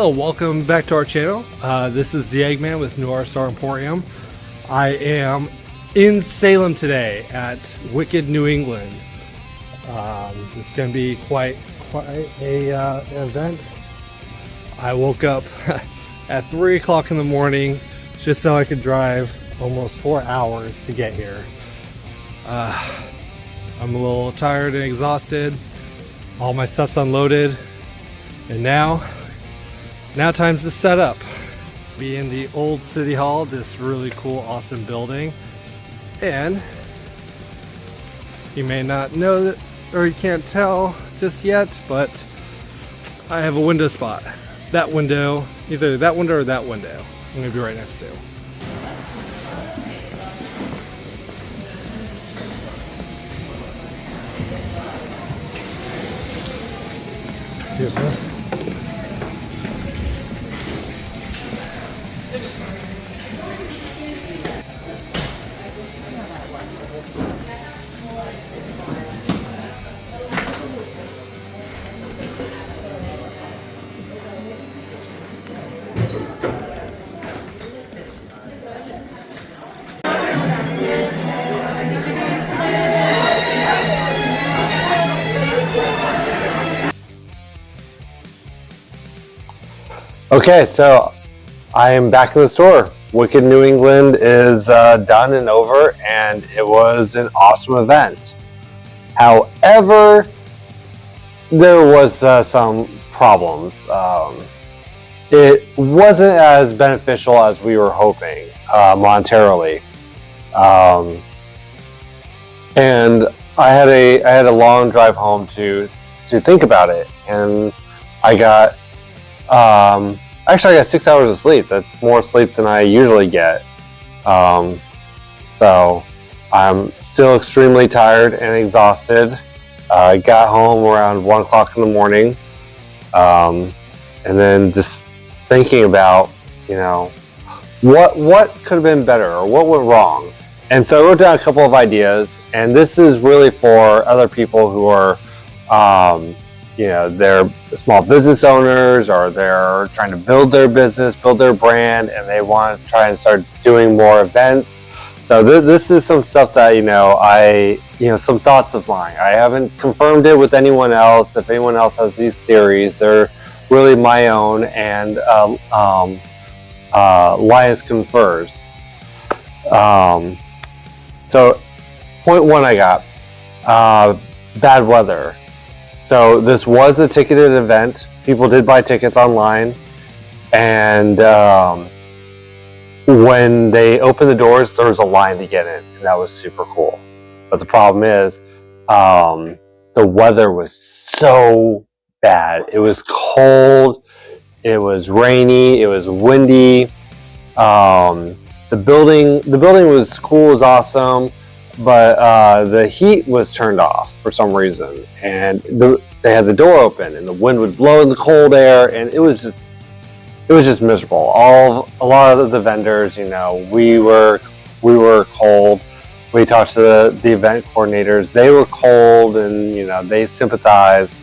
Hello, welcome back to our channel. This is the Eggman with Noir Star Emporium. I am in Salem today at Wicked New England. It's going to be quite an event. I woke up at 3 o'clock in the morning just so I could drive almost 4 hours to get here. I'm a little tired and exhausted. All my stuff's unloaded, and now time's to set up. Be in the old City Hall, this really cool, awesome building. And you may not know that, or you can't tell just yet, but I have a window spot. That window, either that window or that window, I'm gonna be right next to. Excuse me. Okay, so I am back in the store. Wicked New England is done and over, and it was an awesome event. However, there was some problems. It wasn't as beneficial as we were hoping monetarily, and I had a long drive home to think about it, and I got. Actually, I got 6 hours of sleep. That's more sleep than I usually get. So I'm still extremely tired and exhausted. I got home around 1 o'clock in the morning. And then just thinking about, what could have been better or what went wrong. And so I wrote down a couple of ideas, and this is really for other people who are, they're small business owners, or they're trying to build their business, build their brand, and they want to try and start doing more events. So this is some stuff that, some thoughts of mine. I haven't confirmed it with anyone else. If anyone else has these theories, they're really my own, and Lions confers. So point one I got, bad weather. So this was a ticketed event. People did buy tickets online, and when they opened the doors, there was a line to get in, and that was super cool. But the problem is, the weather was so bad. It was cold, it was rainy, it was windy. The building was cool, it was awesome. But the heat was turned off for some reason, and they had the door open, and the wind would blow in the cold air, and it was just miserable. A lot of the vendors, we were cold. We talked to the event coordinators; they were cold, and they sympathized.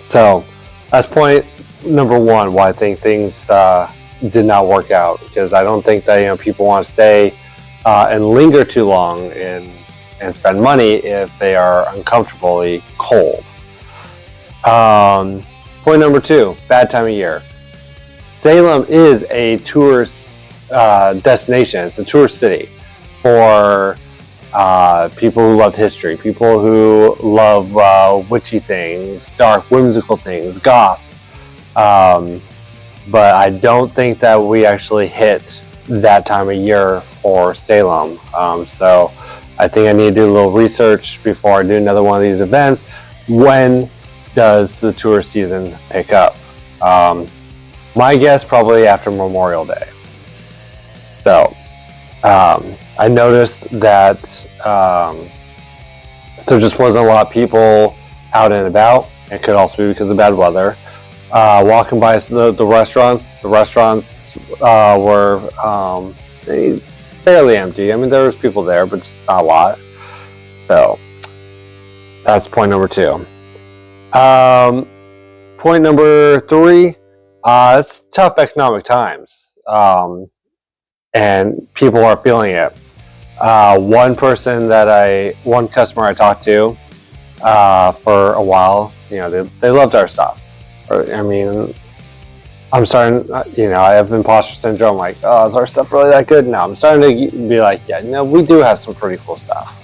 So that's point number one. Why I think things did not work out, because I don't think that people want to stay and linger too long and spend money if they are uncomfortably cold. Point number two, bad time of year. Salem is a tourist destination. It's a tourist city for people who love history, people who love witchy things, dark, whimsical things, goth. But I don't think that we actually hit that time of year for Salem. So I think I need to do a little research before I do another one of these events. When does the tourist season pick up? My guess, probably after Memorial Day. So I noticed that there just wasn't a lot of people out and about. It could also be because of bad weather. Walking by the restaurants were fairly empty. I mean, there was people there, but just not a lot. So that's point number two. point number 3, it's tough economic times, and people are feeling it. One customer I talked to for a while, they loved our stuff. I mean, I'm starting, I have imposter syndrome, like, oh, is our stuff really that good? No, I'm starting to be like, yeah, we do have some pretty cool stuff.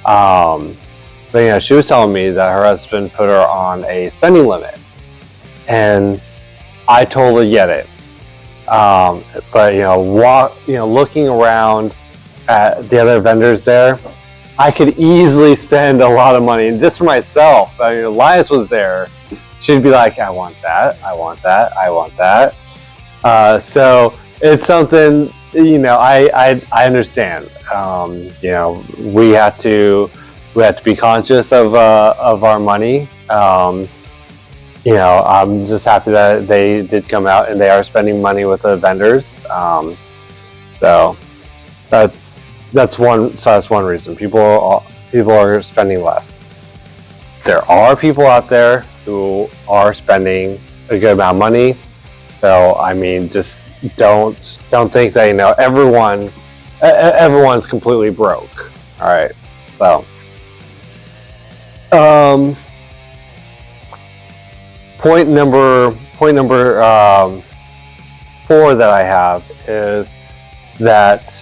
But she was telling me that her husband put her on a spending limit, and I totally get it. But looking around at the other vendors there, I could easily spend a lot of money. And just for myself, I mean, Elias was there. She'd be like, I want that, I want that, I want that. So it's something, I understand. We have to be conscious of our money. I'm just happy that they did come out and they are spending money with the vendors. So that's one reason people are spending less. There are people out there who are spending a good amount of money. So I mean, just don't think that everyone's completely broke. All right, so point number 4 that I have is that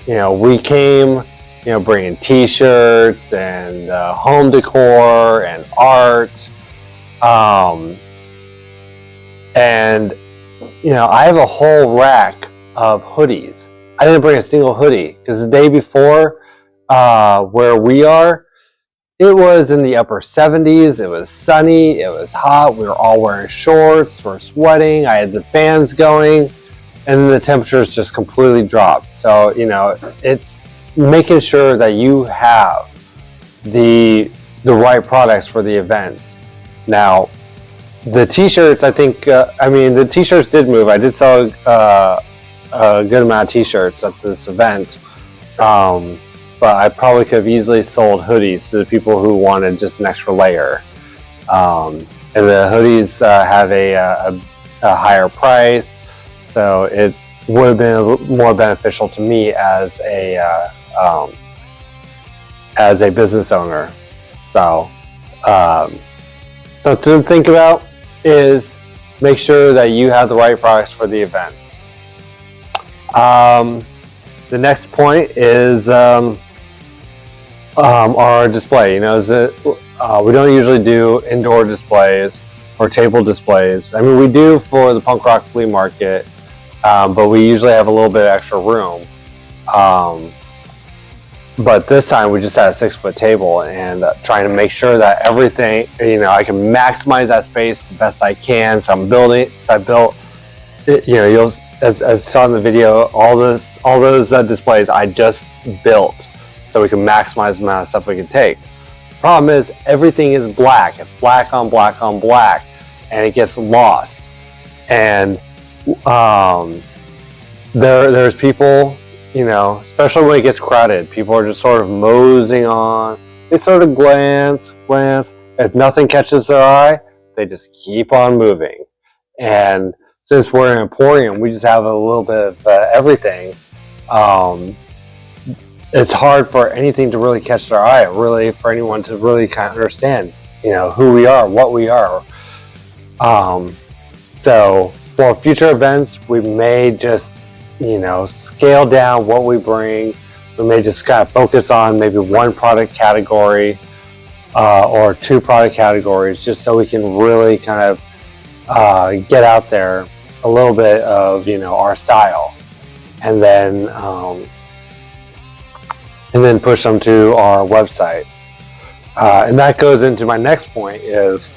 we came bringing t-shirts and home decor and art, and I have a whole rack of hoodies. I didn't bring a single hoodie because the day before, where we are, it was in the upper 70s. It was sunny. It was hot. We were all wearing shorts. We're sweating. I had the fans going, and then the temperatures just completely dropped. So it's making sure that you have the right products for the event. Now, the t-shirts, I think, the t-shirts did move. I did sell a good amount of t-shirts at this event. But I probably could have easily sold hoodies to the people who wanted just an extra layer. And the hoodies have a higher price, so it would have been more beneficial to me as a business owner. So to think about is make sure that you have the right products for the event. The next point is our display. We don't usually do indoor displays or table displays. I mean, we do for the punk rock flea market, but we usually have a little bit of extra room. But this time we just had a 6-foot table, and trying to make sure that everything, I can maximize that space the best I can. So I built, you'll, as saw in the video, all those displays I just built, so we can maximize the amount of stuff we can take. Problem is, everything is black. It's black on black on black, and it gets lost. And there's people, especially when it gets crowded, people are just sort of moseying on. They sort of glance. If nothing catches their eye, they just keep on moving. And since we're an emporium, we just have a little bit of everything. It's hard for anything to really catch their eye, really for anyone to really kind of understand, who we are, what we are. So for future events, we may just, scale down what we bring. We may just kind of focus on maybe one product category or 2 product categories, just so we can really kind of get out there a little bit of, our style, and then push them to our website. And that goes into my next point is,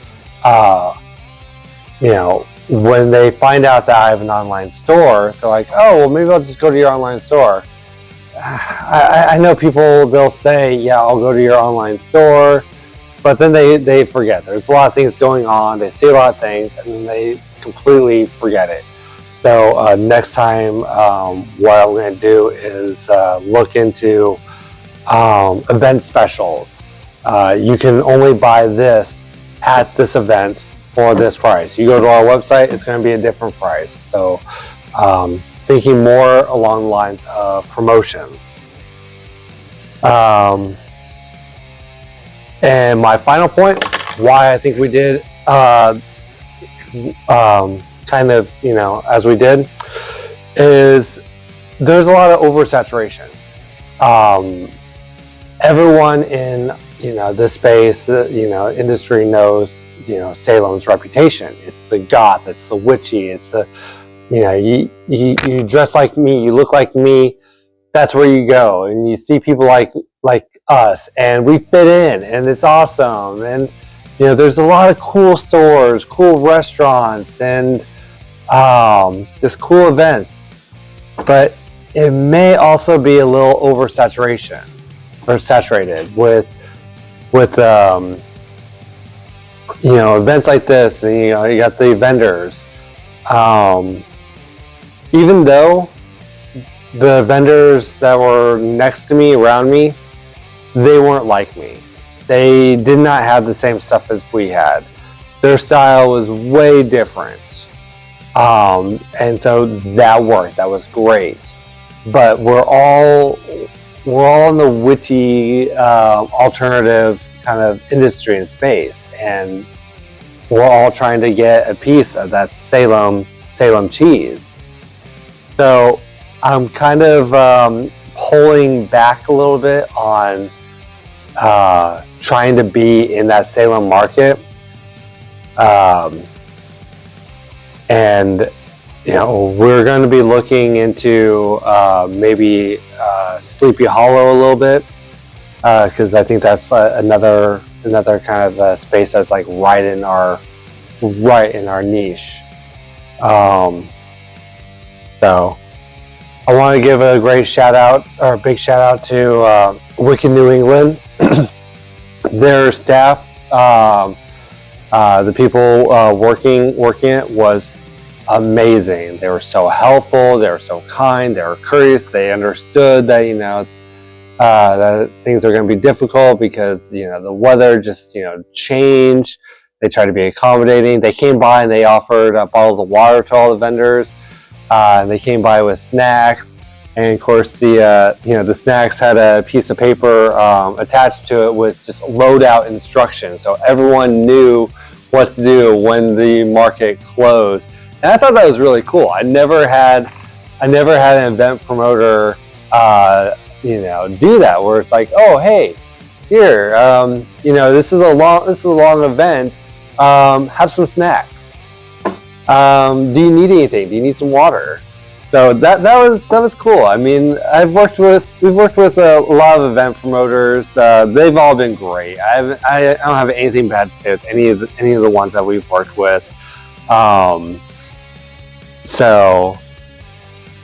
when they find out that I have an online store, they're like, oh, well, maybe I'll just go to your online store. I know people, they'll say, yeah, I'll go to your online store, but then they forget. There's a lot of things going on. They see a lot of things, and then they completely forget it. So next time, what I'm going to do is look into event specials. You can only buy this at this event, for this price. You go to our website, it's going to be a different price. So thinking more along the lines of promotions. And my final point, why I think we did kind of, as we did, is there's a lot of oversaturation. Everyone in this space, industry knows Salem's reputation. It's the goth, it's the witchy, it's the you dress like me, you look like me. That's where you go, and you see people like us, and we fit in, and it's awesome. And there's a lot of cool stores, cool restaurants, and just cool events. But it may also be a little oversaturation or saturated with events like this, and you got the vendors. Even though the vendors that were next to me, around me, they weren't like me. They did not have the same stuff as we had. Their style was way different. And so that worked. That was great. But we're all in the witchy, alternative kind of industry and space, and we're all trying to get a piece of that Salem cheese. So I'm kind of pulling back a little bit on trying to be in that Salem market, and we're going to be looking into maybe Sleepy Hollow a little bit, because I think that's another kind of space that's like right in our niche. So I want to give a big shout out to Wicked New England. Their staff, the people working it was amazing. They were so helpful. They were so kind. They were courteous. They understood that that things are going to be difficult because the weather just changed. They tried to be accommodating. They came by and they offered bottles of water to all the vendors. They came by with snacks, and of course the snacks had a piece of paper attached to it with just loadout instructions, so everyone knew what to do when the market closed. And I thought that was really cool. I never had an event promoter do that, where it's like, oh hey, here, this is a long event. Have some snacks. Do you need anything? Do you need some water? So that was cool. I mean, we've worked with a lot of event promoters. They've all been great. I don't have anything bad to say with any of the ones that we've worked with. So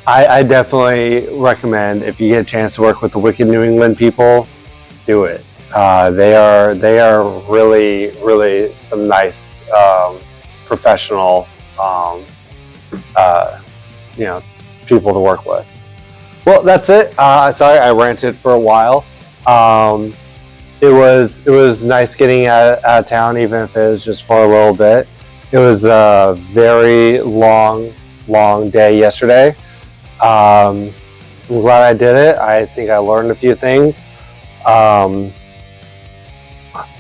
I definitely recommend, if you get a chance to work with the Wicked New England people, do it. They are really, really some nice professional people to work with. Well, that's it. Sorry, I ranted for a while. It was nice getting out of town, even if it was just for a little bit. It was a very long day yesterday. I'm glad I did it. I think I learned a few things.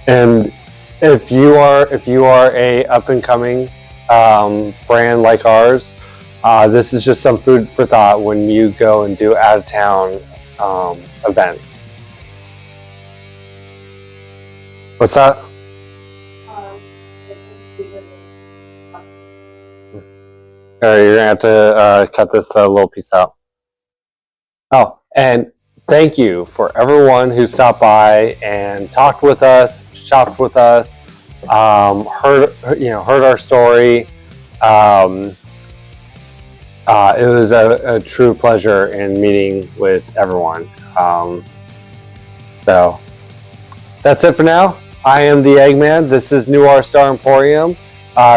And if you are a up and coming brand like ours, this is just some food for thought when you go and do out of town events. What's that? You're gonna have to cut this little piece out. Oh, and thank you for everyone who stopped by and talked with us, shopped with us, heard our story. It was a true pleasure in meeting with everyone. So that's it for now. I am the Eggman. This is Noir Star Emporium.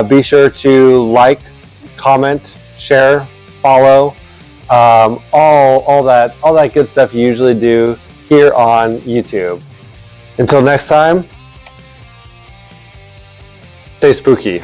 Be sure to like, comment, share, follow, all that good stuff you usually do here on YouTube. Until next time, stay spooky.